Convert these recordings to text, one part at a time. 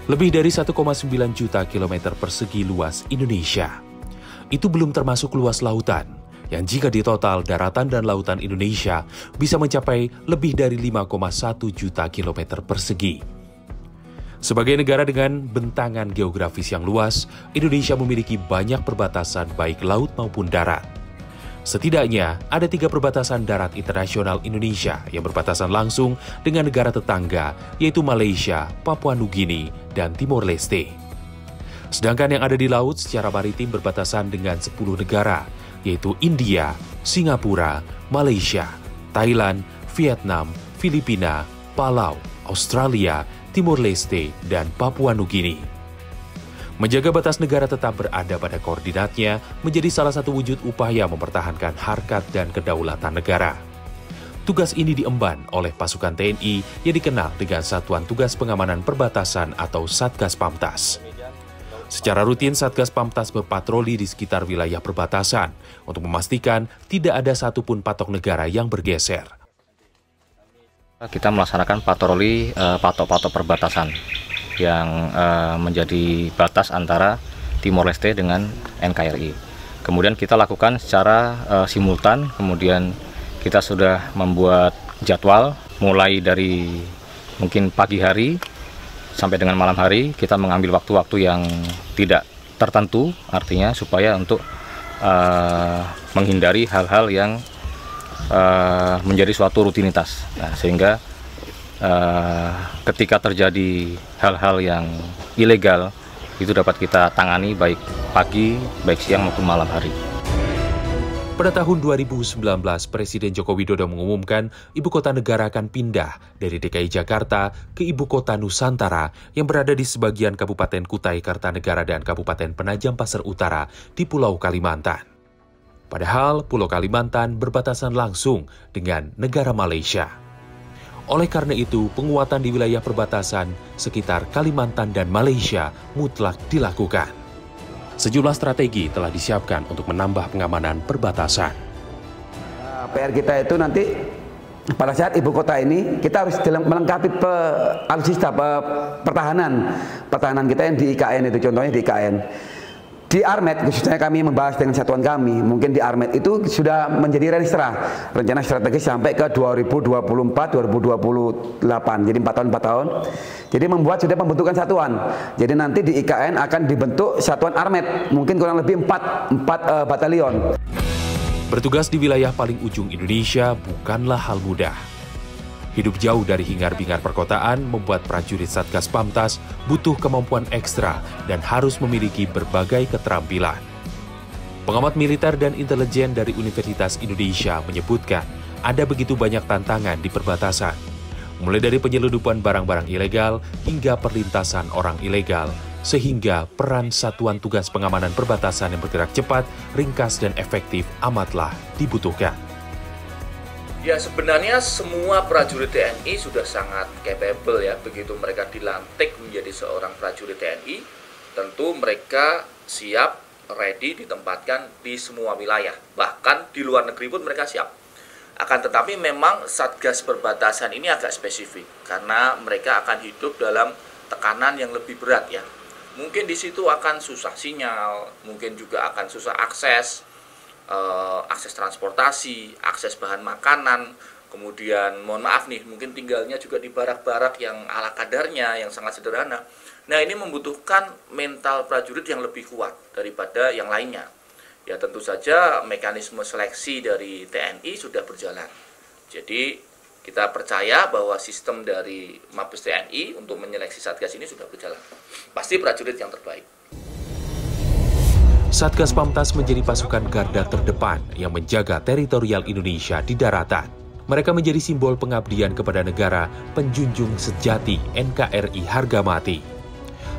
Lebih dari 1,9 juta kilometer persegi luas Indonesia. Itu belum termasuk luas lautan, yang jika ditotal daratan dan lautan Indonesia bisa mencapai lebih dari 5,1 juta kilometer persegi. Sebagai negara dengan bentangan geografis yang luas, Indonesia memiliki banyak perbatasan baik laut maupun darat. Setidaknya ada 3 perbatasan darat internasional Indonesia yang berbatasan langsung dengan negara tetangga, yaitu Malaysia, Papua Nugini, dan Timor Leste. Sedangkan yang ada di laut secara maritim berbatasan dengan 10 negara, yaitu India, Singapura, Malaysia, Thailand, Vietnam, Filipina, Palau, Australia, Timor Leste, dan Papua Nugini. Menjaga batas negara tetap berada pada koordinatnya menjadi salah satu wujud upaya mempertahankan harkat dan kedaulatan negara. Tugas ini diemban oleh pasukan TNI yang dikenal dengan Satuan Tugas Pengamanan Perbatasan atau Satgas Pamtas. Secara rutin, Satgas Pamtas berpatroli di sekitar wilayah perbatasan untuk memastikan tidak ada satupun patok negara yang bergeser. Kita melaksanakan patroli patok-patok perbatasan yang menjadi batas antara Timor Leste dengan NKRI. Kemudian kita lakukan secara simultan, kemudian kita sudah membuat jadwal mulai dari mungkin pagi hari sampai dengan malam hari. Kita mengambil waktu-waktu yang tidak tertentu, artinya supaya untuk menghindari hal-hal yang menjadi suatu rutinitas. Nah, sehingga ketika terjadi hal-hal yang ilegal itu dapat kita tangani baik pagi, baik siang maupun malam hari. Pada tahun 2019, Presiden Joko Widodo mengumumkan ibu kota negara akan pindah dari DKI Jakarta ke ibu kota Nusantara yang berada di sebagian Kabupaten Kutai Kartanegara dan Kabupaten Penajam Pasir Utara di Pulau Kalimantan. Padahal Pulau Kalimantan berbatasan langsung dengan negara Malaysia. Oleh karena itu, penguatan di wilayah perbatasan sekitar Kalimantan dan Malaysia mutlak dilakukan. Sejumlah strategi telah disiapkan untuk menambah pengamanan perbatasan. PR kita itu nanti pada saat ibu kota ini kita harus melengkapi alutsista pertahanan kita yang di IKN itu, contohnya di IKN. Di Armet, khususnya kami membahas dengan satuan kami, mungkin di Armet itu sudah menjadi rencana strategis sampai ke 2024-2028, jadi 4 tahun. Jadi sudah pembentukan satuan. Jadi nanti di IKN akan dibentuk satuan Armet, mungkin kurang lebih 4 batalion. Bertugas di wilayah paling ujung Indonesia bukanlah hal mudah. Hidup jauh dari hingar-bingar perkotaan membuat prajurit Satgas Pamtas butuh kemampuan ekstra dan harus memiliki berbagai keterampilan. Pengamat militer dan intelijen dari Universitas Indonesia menyebutkan ada begitu banyak tantangan di perbatasan, mulai dari penyelundupan barang-barang ilegal hingga perlintasan orang ilegal, sehingga peran Satuan Tugas Pengamanan Perbatasan yang bergerak cepat, ringkas, dan efektif amatlah dibutuhkan. Ya, sebenarnya semua prajurit TNI sudah sangat capable ya. Begitu mereka dilantik menjadi seorang prajurit TNI, tentu mereka siap, ready ditempatkan di semua wilayah. Bahkan di luar negeri pun mereka siap. Akan tetapi memang Satgas Perbatasan ini agak spesifik karena mereka akan hidup dalam tekanan yang lebih berat ya. Mungkin di situ akan susah sinyal, mungkin juga akan susah akses transportasi, akses bahan makanan, kemudian mohon maaf nih, mungkin tinggalnya juga di barak-barak yang ala kadarnya, yang sangat sederhana. Nah, ini membutuhkan mental prajurit yang lebih kuat daripada yang lainnya. Ya, tentu saja mekanisme seleksi dari TNI sudah berjalan. Jadi, kita percaya bahwa sistem dari Mabes TNI untuk menyeleksi Satgas ini sudah berjalan. Pasti prajurit yang terbaik. Satgas Pamtas menjadi pasukan garda terdepan yang menjaga teritorial Indonesia di daratan. Mereka menjadi simbol pengabdian kepada negara, penjunjung sejati NKRI harga mati.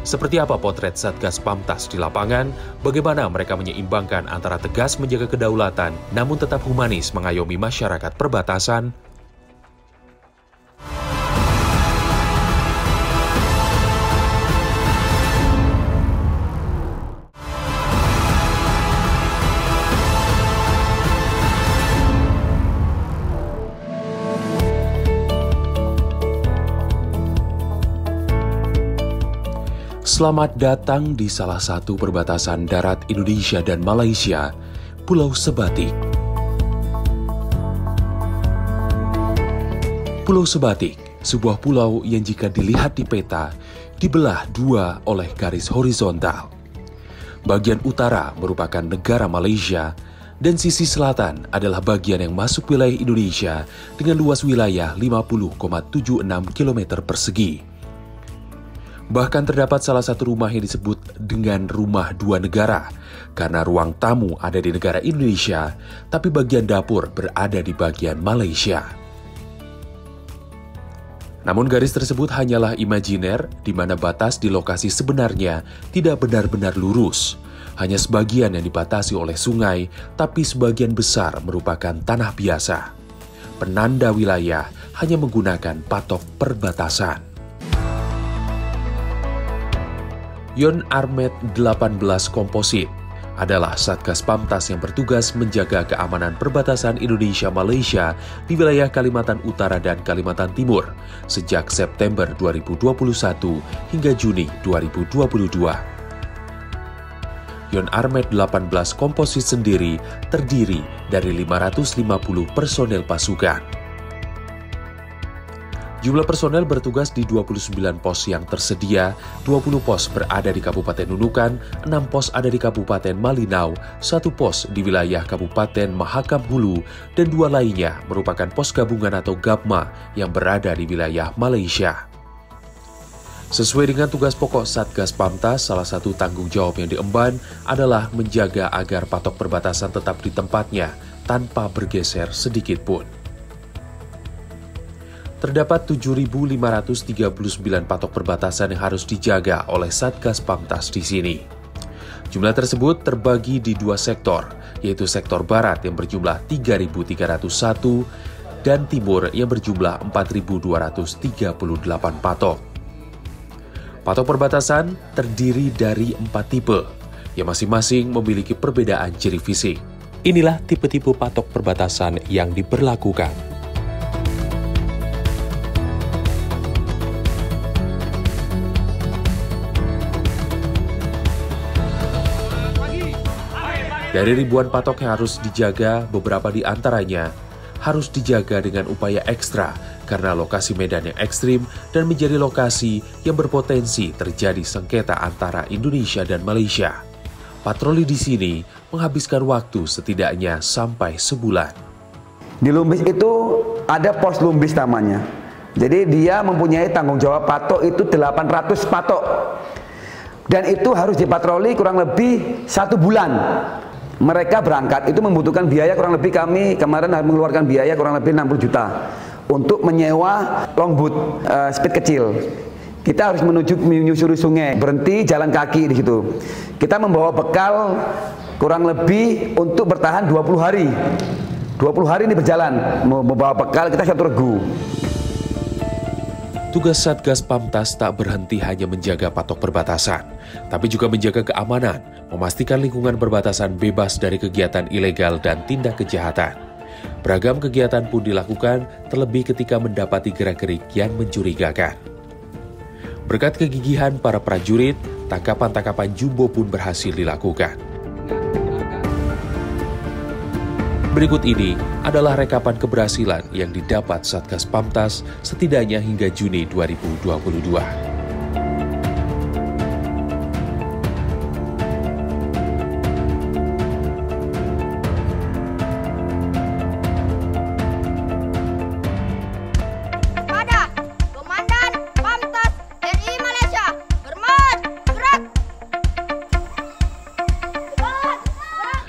Seperti apa potret Satgas Pamtas di lapangan? Bagaimana mereka menyeimbangkan antara tegas menjaga kedaulatan, namun tetap humanis mengayomi masyarakat perbatasan? Selamat datang di salah satu perbatasan darat Indonesia dan Malaysia, Pulau Sebatik. Pulau Sebatik, sebuah pulau yang jika dilihat di peta, dibelah dua oleh garis horizontal. Bagian utara merupakan negara Malaysia, dan sisi selatan adalah bagian yang masuk wilayah Indonesia dengan luas wilayah 50,76 km persegi. Bahkan terdapat salah satu rumah yang disebut dengan rumah dua negara, karena ruang tamu ada di negara Indonesia, tapi bagian dapur berada di bagian Malaysia. Namun garis tersebut hanyalah imajiner, di mana batas di lokasi sebenarnya tidak benar-benar lurus. Hanya sebagian yang dibatasi oleh sungai, tapi sebagian besar merupakan tanah biasa. Penanda wilayah hanya menggunakan patok perbatasan. Yon Armet 18 Komposit adalah Satgas Pamtas yang bertugas menjaga keamanan perbatasan Indonesia-Malaysia di wilayah Kalimantan Utara dan Kalimantan Timur sejak September 2021 hingga Juni 2022. Yon Armet 18 Komposit sendiri terdiri dari 550 personel pasukan. Jumlah personel bertugas di 29 pos yang tersedia, 20 pos berada di Kabupaten Nunukan, 6 pos ada di Kabupaten Malinau, 1 pos di wilayah Kabupaten Mahakam Hulu, dan 2 lainnya merupakan pos gabungan atau GAPMA yang berada di wilayah Malaysia. Sesuai dengan tugas pokok Satgas Pamtas, salah satu tanggung jawab yang diemban adalah menjaga agar patok perbatasan tetap di tempatnya tanpa bergeser sedikit pun. Terdapat 7.539 patok perbatasan yang harus dijaga oleh Satgas Pamtas di sini. Jumlah tersebut terbagi di 2 sektor, yaitu sektor barat yang berjumlah 3.301 dan timur yang berjumlah 4.238 patok. Patok perbatasan terdiri dari 4 tipe, yang masing-masing memiliki perbedaan ciri fisik. Inilah tipe-tipe patok perbatasan yang diberlakukan. Dari ribuan patok yang harus dijaga, beberapa di antaranya harus dijaga dengan upaya ekstra karena lokasi medan yang ekstrim dan menjadi lokasi yang berpotensi terjadi sengketa antara Indonesia dan Malaysia. Patroli di sini menghabiskan waktu setidaknya sampai sebulan. Di Lumbis itu ada pos Lumbis namanya. Jadi dia mempunyai tanggung jawab patok itu 800 patok. Dan itu harus dipatroli kurang lebih 1 bulan. Mereka berangkat itu membutuhkan biaya kurang lebih, kami kemarin harus mengeluarkan biaya kurang lebih 60 juta untuk menyewa longboat speed kecil. Kita harus menyusuri sungai, berhenti jalan kaki di situ. Kita membawa bekal kurang lebih untuk bertahan 20 hari. 20 hari ini berjalan, membawa bekal kita 1 regu. Tugas Satgas Pamtas tak berhenti hanya menjaga patok perbatasan, tapi juga menjaga keamanan, memastikan lingkungan perbatasan bebas dari kegiatan ilegal dan tindak kejahatan. Beragam kegiatan pun dilakukan, terlebih ketika mendapati gerak-gerik yang mencurigakan. Berkat kegigihan para prajurit, tangkapan-tangkapan jumbo pun berhasil dilakukan. Berikut ini adalah rekapan keberhasilan yang didapat Satgas Pamtas setidaknya hingga Juni 2022.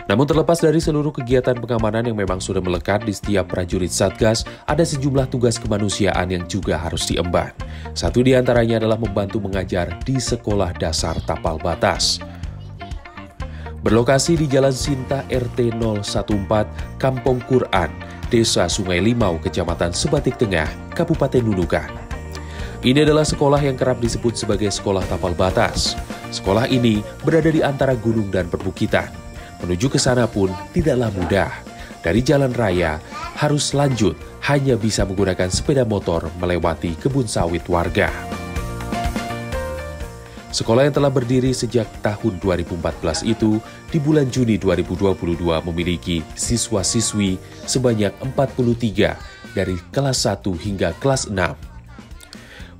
Namun terlepas dari seluruh kegiatan pengamanan yang memang sudah melekat di setiap prajurit Satgas, ada sejumlah tugas kemanusiaan yang juga harus diemban. Satu di antaranya adalah membantu mengajar di Sekolah Dasar Tapal Batas. Berlokasi di Jalan Sinta RT 014, Kampung Quran, Desa Sungai Limau, Kecamatan Sebatik Tengah, Kabupaten Nunukan. Ini adalah sekolah yang kerap disebut sebagai Sekolah Tapal Batas. Sekolah ini berada di antara gunung dan perbukitan. Menuju ke sana pun tidaklah mudah. Dari jalan raya harus lanjut, hanya bisa menggunakan sepeda motor melewati kebun sawit warga. Sekolah yang telah berdiri sejak tahun 2014 itu di bulan Juni 2022 memiliki siswa-siswi sebanyak 43 dari kelas 1 hingga kelas 6.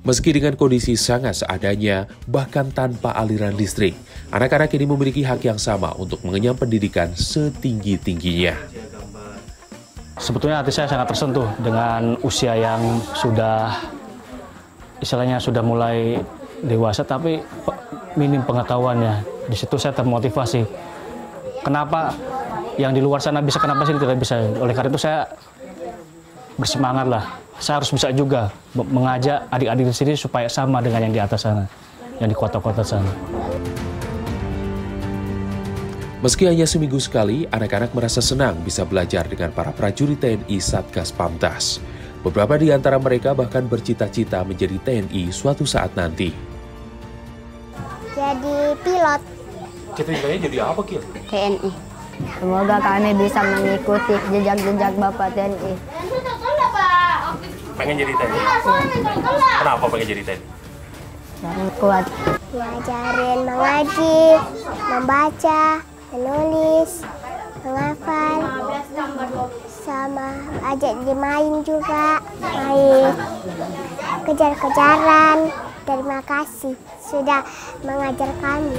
Meski dengan kondisi sangat seadanya, bahkan tanpa aliran listrik, anak-anak ini memiliki hak yang sama untuk mengenyam pendidikan setinggi-tingginya. Sebetulnya hati saya sangat tersentuh dengan usia yang sudah, istilahnya sudah mulai dewasa, tapi minim pengetahuannya. Di situ saya termotivasi. Kenapa yang di luar sana bisa, kenapa sini tidak bisa? Oleh karena itu saya bersemangat lah. Saya harus bisa juga mengajak adik-adik di sini supaya sama dengan yang di atas sana, yang di kota-kota sana. Meski hanya seminggu sekali, anak-anak merasa senang bisa belajar dengan para prajurit TNI Satgas Pamtas. Beberapa di antara mereka bahkan bercita-cita menjadi TNI suatu saat nanti. Jadi pilot. Cita-citanya jadi apa, Kil? TNI. Semoga kami bisa mengikuti jejak-jejak Bapak TNI. Pengen jadi TNI? Kenapa pengen jadi TNI? Dan kuat. Diajarin mengaji, membaca, menulis, menghafal, sama ajak dimain juga, main kejar-kejaran. Terima kasih sudah mengajar kami.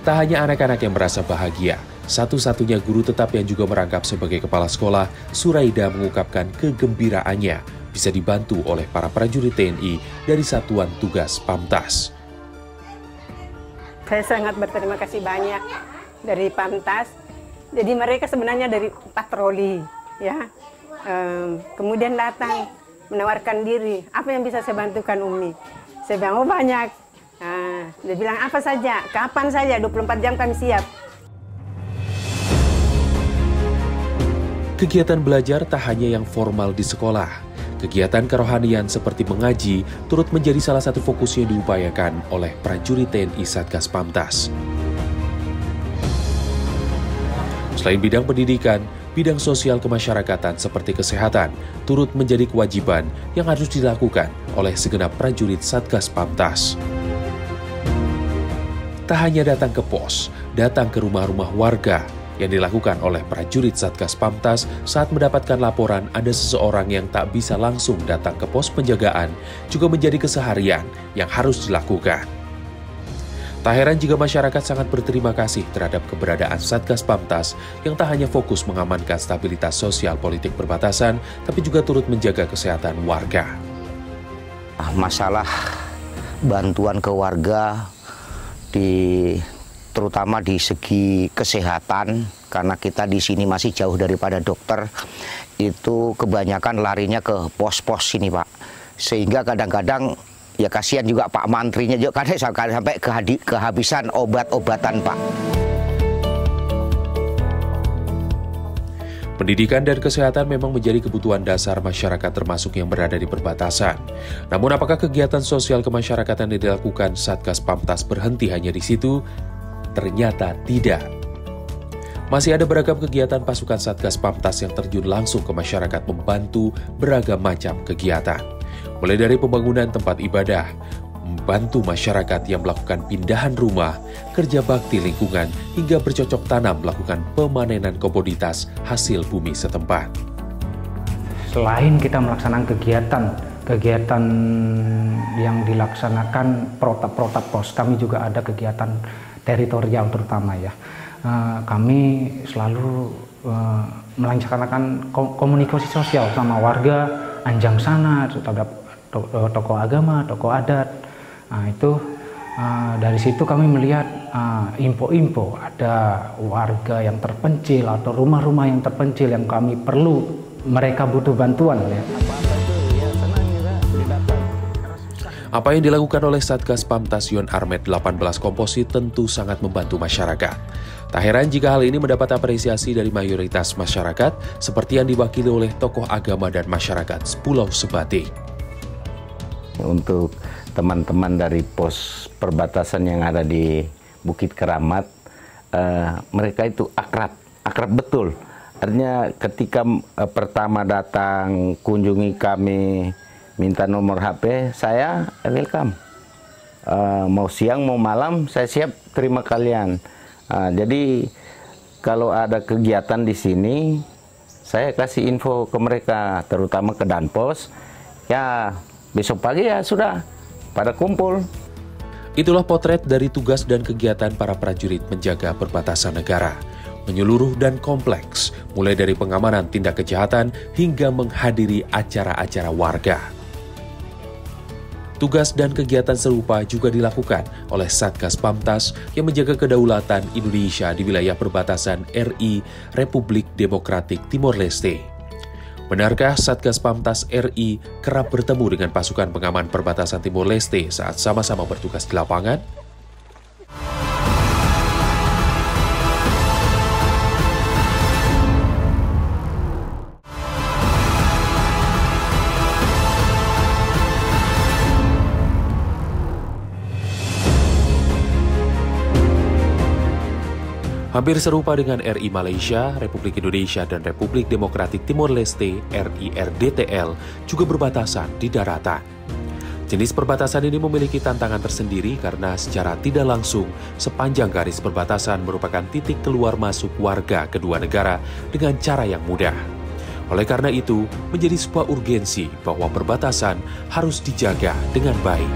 Tak hanya anak-anak yang merasa bahagia, satu-satunya guru tetap yang juga merangkap sebagai kepala sekolah, Suraida mengungkapkan kegembiraannya bisa dibantu oleh para prajurit TNI dari Satuan Tugas Pamtas. Saya sangat berterima kasih banyak dari Pamtas. Jadi mereka sebenarnya dari patroli, ya. Kemudian datang menawarkan diri, apa yang bisa saya bantukan Umi? Saya bilang, oh banyak. Nah, dia bilang apa saja, kapan saja, 24 jam kami siap. Kegiatan belajar tak hanya yang formal di sekolah. Kegiatan kerohanian seperti mengaji turut menjadi salah satu fokus yang diupayakan oleh prajurit TNI Satgas Pamtas. Selain bidang pendidikan, bidang sosial kemasyarakatan seperti kesehatan turut menjadi kewajiban yang harus dilakukan oleh segenap prajurit Satgas Pamtas. Tak hanya datang ke pos, datang ke rumah-rumah warga yang dilakukan oleh prajurit Satgas Pamtas saat mendapatkan laporan ada seseorang yang tak bisa langsung datang ke pos penjagaan juga menjadi keseharian yang harus dilakukan. Tak heran jika masyarakat sangat berterima kasih terhadap keberadaan Satgas Pamtas yang tak hanya fokus mengamankan stabilitas sosial politik perbatasan, tapi juga turut menjaga kesehatan warga. Masalah bantuan ke warga, terutama di segi kesehatan, karena kita di sini masih jauh daripada dokter, itu kebanyakan larinya ke pos-pos sini, Pak. Sehingga kadang-kadang ya kasihan juga Pak Mantrinya juga kadang sampai kehabisan obat-obatan, Pak. Pendidikan dan kesehatan memang menjadi kebutuhan dasar masyarakat termasuk yang berada di perbatasan. Namun apakah kegiatan sosial kemasyarakatan yang dilakukan Satgas Pamtas berhenti hanya di situ? Ternyata tidak. Masih ada beragam kegiatan pasukan Satgas Pamtas yang terjun langsung ke masyarakat membantu beragam macam kegiatan. Mulai dari pembangunan tempat ibadah, membantu masyarakat yang melakukan pindahan rumah, kerja bakti lingkungan, hingga bercocok tanam melakukan pemanenan komoditas hasil bumi setempat. Selain kita melaksanakan kegiatan yang dilaksanakan protap-protap pos, kami juga ada kegiatan teritorial terutama ya. Kami selalu melancarkan komunikasi sosial sama warga Anjang sana, terhadap tokoh agama, tokoh adat. Nah, itu dari situ kami melihat info-info ada warga yang terpencil atau rumah-rumah yang terpencil yang kami perlu, mereka butuh bantuan ya. Apa yang dilakukan oleh Satgas Pamtas Yon Armet 18 Komposit tentu sangat membantu masyarakat. Tak heran jika hal ini mendapat apresiasi dari mayoritas masyarakat seperti yang diwakili oleh tokoh agama dan masyarakat Pulau Sebatik. Untuk teman-teman dari pos perbatasan yang ada di Bukit Keramat, mereka itu akrab betul. Artinya ketika pertama datang kunjungi kami, minta nomor HP, saya welcome. mau siang mau malam saya siap terima kalian. Jadi kalau ada kegiatan di sini saya kasih info ke mereka, terutama ke Danpos. Ya besok pagi ya sudah pada kumpul. Itulah potret dari tugas dan kegiatan para prajurit menjaga perbatasan negara. Menyeluruh dan kompleks, mulai dari pengamanan tindak kejahatan hingga menghadiri acara-acara warga. Tugas dan kegiatan serupa juga dilakukan oleh Satgas Pamtas yang menjaga kedaulatan Indonesia di wilayah perbatasan RI Republik Demokratik Timor Leste. Benarkah Satgas Pamtas RI kerap bertemu dengan pasukan pengaman perbatasan Timor Leste saat sama-sama bertugas di lapangan? Hampir serupa dengan RI Malaysia, Republik Indonesia, dan Republik Demokratik Timor Leste (RI-RDTL) juga berbatasan di daratan. Jenis perbatasan ini memiliki tantangan tersendiri karena secara tidak langsung sepanjang garis perbatasan merupakan titik keluar masuk warga kedua negara dengan cara yang mudah. Oleh karena itu, menjadi sebuah urgensi bahwa perbatasan harus dijaga dengan baik.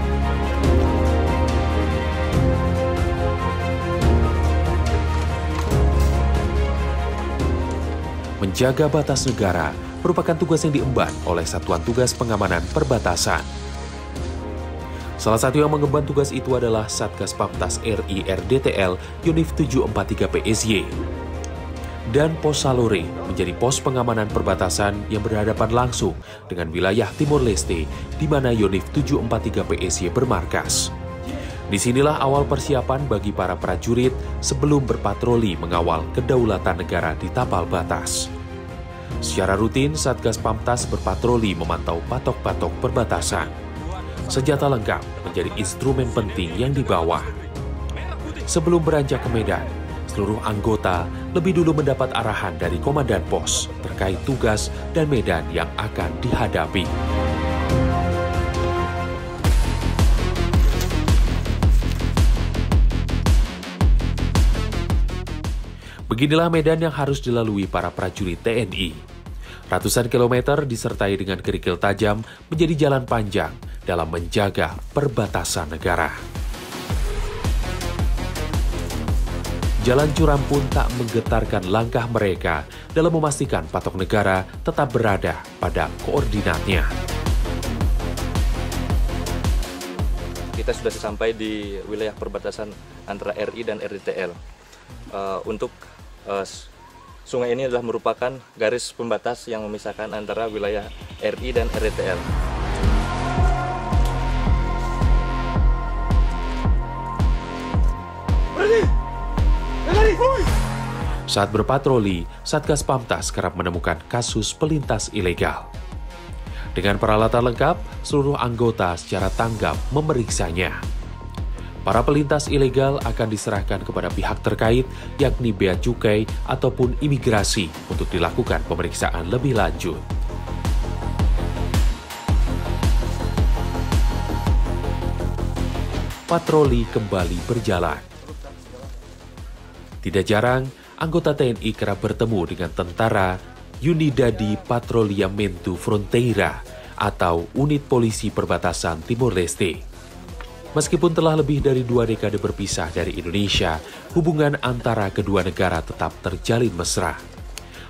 Menjaga batas negara merupakan tugas yang diemban oleh Satuan Tugas Pengamanan Perbatasan. Salah satu yang mengemban tugas itu adalah Satgas Pamtas RI-RDTL Yonif 743 PSY. Dan Pos Salore menjadi pos pengamanan perbatasan yang berhadapan langsung dengan wilayah Timor Leste, di mana Yonif 743 PSY bermarkas. Disinilah awal persiapan bagi para prajurit sebelum berpatroli mengawal kedaulatan negara di tapal batas. Secara rutin, Satgas Pamtas berpatroli memantau patok-patok perbatasan. Senjata lengkap menjadi instrumen penting yang dibawa. Sebelum beranjak ke medan, seluruh anggota lebih dulu mendapat arahan dari komandan pos terkait tugas dan medan yang akan dihadapi. Beginilah medan yang harus dilalui para prajurit TNI. Ratusan kilometer disertai dengan kerikil tajam menjadi jalan panjang dalam menjaga perbatasan negara. Jalan curam pun tak menggetarkan langkah mereka dalam memastikan patok negara tetap berada pada koordinatnya. Kita sudah sampai di wilayah perbatasan antara RI dan RDTL. Untuk sungai ini adalah merupakan garis pembatas yang memisahkan antara wilayah RI dan RDTL. Saat berpatroli, Satgas Pamtas kerap menemukan kasus pelintas ilegal. Dengan peralatan lengkap, seluruh anggota secara tanggap memeriksanya. Para pelintas ilegal akan diserahkan kepada pihak terkait, yakni Bea Cukai ataupun imigrasi, untuk dilakukan pemeriksaan lebih lanjut. Patroli kembali berjalan. Tidak jarang, anggota TNI kerap bertemu dengan tentara Unidade Patrulhamento Fronteira atau Unit Polisi Perbatasan Timor Leste. Meskipun telah lebih dari 2 dekade berpisah dari Indonesia, hubungan antara kedua negara tetap terjalin mesra.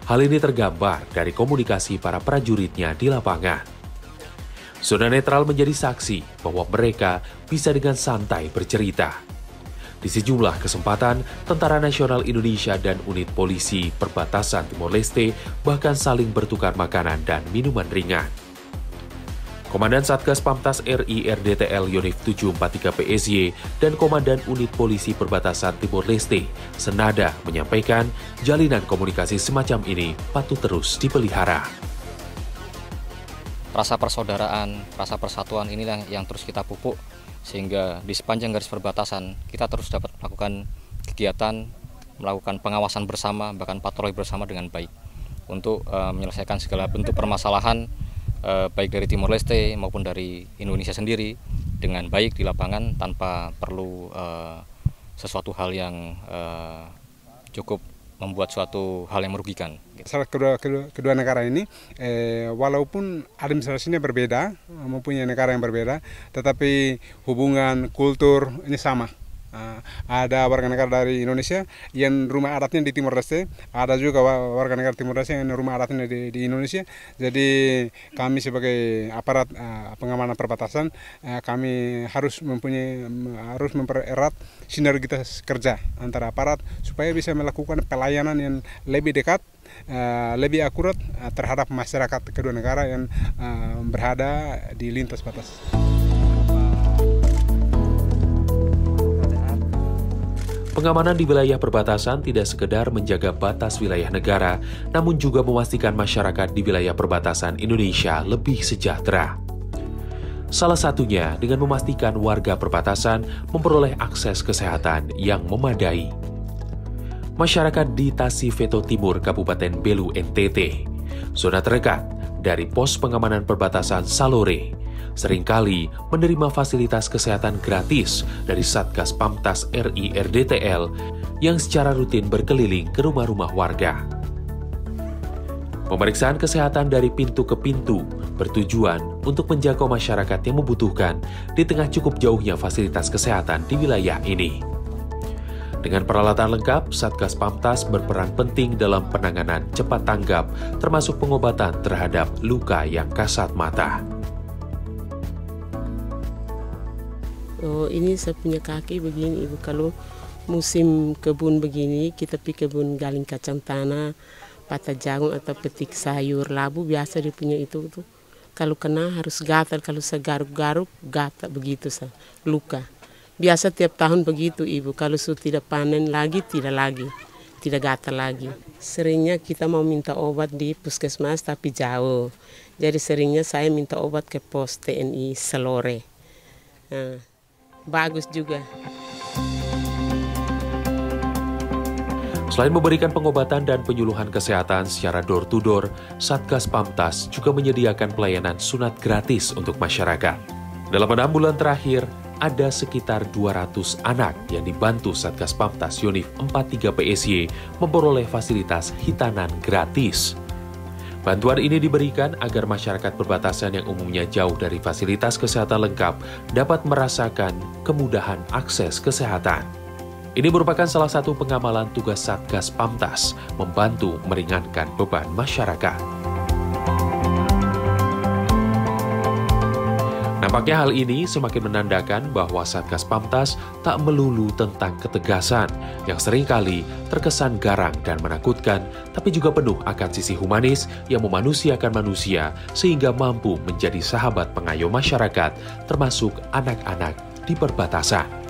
Hal ini tergambar dari komunikasi para prajuritnya di lapangan. Zona netral menjadi saksi bahwa mereka bisa dengan santai bercerita. Di sejumlah kesempatan, Tentara Nasional Indonesia dan unit polisi perbatasan Timor Leste bahkan saling bertukar makanan dan minuman ringan. Komandan Satgas Pamtas RI-RDTL Yonif 743 PSY dan Komandan Unit Polisi Perbatasan Timor Leste senada menyampaikan jalinan komunikasi semacam ini patut terus dipelihara. Rasa persaudaraan, rasa persatuan inilah yang terus kita pupuk, sehingga di sepanjang garis perbatasan kita terus dapat melakukan kegiatan, melakukan pengawasan bersama, bahkan patroli bersama dengan baik untuk menyelesaikan segala bentuk permasalahan baik dari Timor Leste maupun dari Indonesia sendiri dengan baik di lapangan tanpa perlu sesuatu hal yang cukup membuat suatu hal yang merugikan. Kedua negara ini, walaupun administrasinya berbeda, mempunyai negara yang berbeda, tetapi hubungan kultur ini sama. Ada warga negara dari Indonesia yang rumah adatnya di Timor Leste, ada juga warga negara Timor Leste yang rumah adatnya di Indonesia. Jadi kami sebagai aparat pengamanan perbatasan, kami harus mempererat sinergitas kerja antara aparat supaya bisa melakukan pelayanan yang lebih dekat, lebih akurat terhadap masyarakat kedua negara yang berada di lintas batas. Pengamanan di wilayah perbatasan tidak sekedar menjaga batas wilayah negara, namun juga memastikan masyarakat di wilayah perbatasan Indonesia lebih sejahtera. Salah satunya dengan memastikan warga perbatasan memperoleh akses kesehatan yang memadai. Masyarakat di Tasifeto Timur, Kabupaten Belu, NTT, zona terdekat dari pos pengamanan perbatasan Salore, seringkali menerima fasilitas kesehatan gratis dari Satgas Pamtas RI RDTL yang secara rutin berkeliling ke rumah-rumah warga. Pemeriksaan kesehatan dari pintu ke pintu bertujuan untuk menjangkau masyarakat yang membutuhkan di tengah cukup jauhnya fasilitas kesehatan di wilayah ini. Dengan peralatan lengkap, Satgas Pamtas berperan penting dalam penanganan cepat tanggap, termasuk pengobatan terhadap luka yang kasat mata. Oh, ini saya punya kaki begini, Ibu. Kalau musim kebun begini, kita pergi kebun galing kacang tanah, patah jagung atau petik sayur, labu, biasa dia punya itu tuh. Kalau kena harus gatal, kalau segaruk-garuk, gatal begitu sah, luka. Biasa tiap tahun begitu, Ibu. Kalau sudah tidak panen lagi, tidak gatal lagi. Seringnya kita mau minta obat di puskesmas tapi jauh. Jadi seringnya saya minta obat ke pos TNI Salore. Nah, bagus juga. Selain memberikan pengobatan dan penyuluhan kesehatan secara door-to-door, Satgas Pamtas juga menyediakan pelayanan sunat gratis untuk masyarakat. Dalam 6 bulan terakhir, ada sekitar 200 anak yang dibantu Satgas Pamtas Yonif 43 PSY memperoleh fasilitas hitanan gratis. Bantuan ini diberikan agar masyarakat perbatasan yang umumnya jauh dari fasilitas kesehatan lengkap dapat merasakan kemudahan akses kesehatan. Ini merupakan salah satu pengamalan tugas Satgas Pamtas membantu meringankan beban masyarakat. Nampaknya hal ini semakin menandakan bahwa Satgas Pamtas tak melulu tentang ketegasan yang seringkali terkesan garang dan menakutkan, tapi juga penuh akan sisi humanis yang memanusiakan manusia sehingga mampu menjadi sahabat pengayom masyarakat, termasuk anak-anak di perbatasan.